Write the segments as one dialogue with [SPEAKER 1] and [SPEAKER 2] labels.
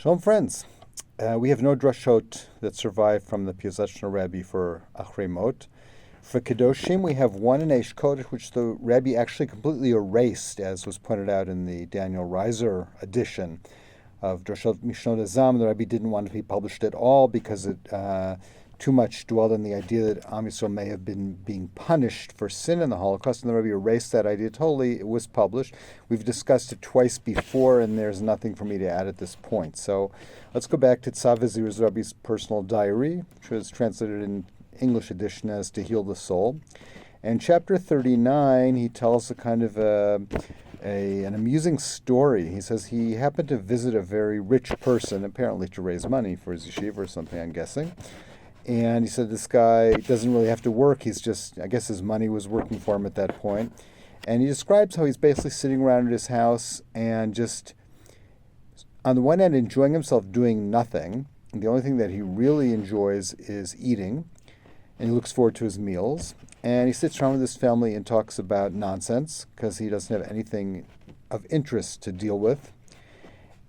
[SPEAKER 1] Shalom, friends. We have no drashot that survived from the Piaseczner Rebbe for Achrei Mot. For Kedoshim, we have one in Eish Kodesh, which the Rebbe actually completely erased, as was pointed out in the Daniel Reiser edition of Drashot Mishnot Azam. The Rebbe didn't want it to be published at all because it too much dwelled on the idea that Am Yisrael may have been being punished for sin in the Holocaust, and the Rebbe erased that idea totally. It was published. We've discussed it twice before, and there's nothing for me to add at this point. So let's go back to Tzav V'Ziruz, Rebbe's personal diary, which was translated in English edition as To Heal the Soul. And chapter 39, he tells a kind of an amusing story. He says he happened to visit a very rich person, apparently to raise money for his yeshiva or something, I'm guessing. And he said this guy doesn't really have to work. He's just, I guess his money was working for him at that point. And he describes how he's basically sitting around at his house and just, on the one hand, enjoying himself doing nothing. And the only thing that he really enjoys is eating. And he looks forward to his meals. And he sits around with his family and talks about nonsense because he doesn't have anything of interest to deal with.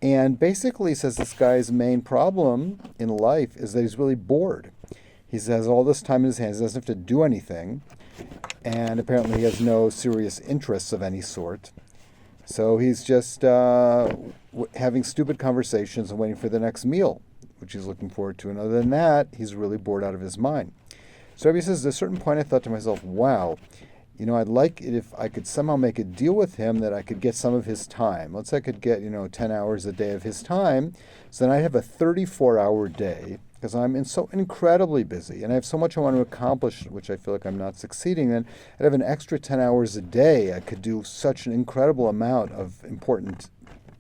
[SPEAKER 1] And basically, he says this guy's main problem in life is that he's really bored. He has all this time in his hands, he doesn't have to do anything, and apparently he has no serious interests of any sort. So he's just having stupid conversations and waiting for the next meal, which he's looking forward to. And other than that, he's really bored out of his mind. So he says, at a certain point I thought to myself, wow, I'd like it if I could somehow make a deal with him that I could get some of his time. Let's say I could get, 10 hours a day of his time, so then I'd have a 34-hour day, because I'm so incredibly busy, and I have so much I want to accomplish, which I feel like I'm not succeeding in. I'd have an extra 10 hours a day. I could do such an incredible amount of important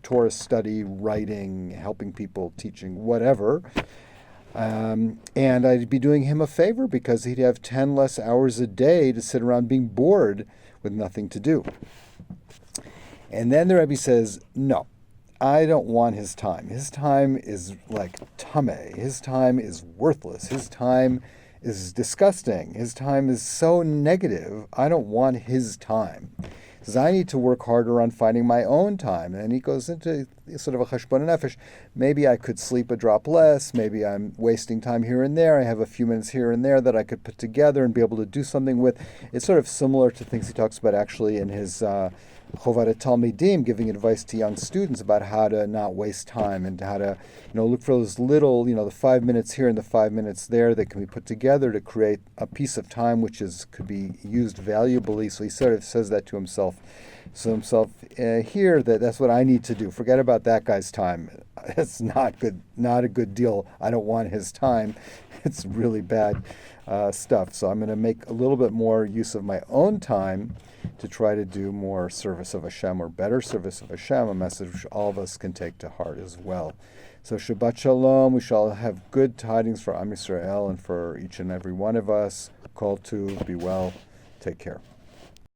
[SPEAKER 1] Torah study, writing, helping people, teaching, whatever. And I'd be doing him a favor because he'd have 10 less hours a day to sit around being bored with nothing to do. And then the Rebbe says, no, I don't want his time. His time is like tameh. His time is worthless. His time is disgusting. His time is so negative. I don't want his time. He says, I need to work harder on finding my own time. And he goes into sort of a cheshbon nefesh. Maybe I could sleep a drop less. Maybe I'm wasting time here and there. I have a few minutes here and there that I could put together and be able to do something with. It's sort of similar to things he talks about actually in his Chovad Talmidim, giving advice to young students about how to not waste time and how to, look for those little, the 5 minutes here and the 5 minutes there that can be put together to create a piece of time which could be used valuably. So he sort of says that to himself. Here that's what I need to do. Forget about that guy's time. It's not good, not a good deal. I don't want his time. It's really bad stuff. So I'm going to make a little bit more use of my own time to try to do more service of Hashem, or better service of Hashem, a message which all of us can take to heart as well. So Shabbat Shalom, we shall have good tidings for Am Yisrael and for each and every one of us. Call to be well. Take care.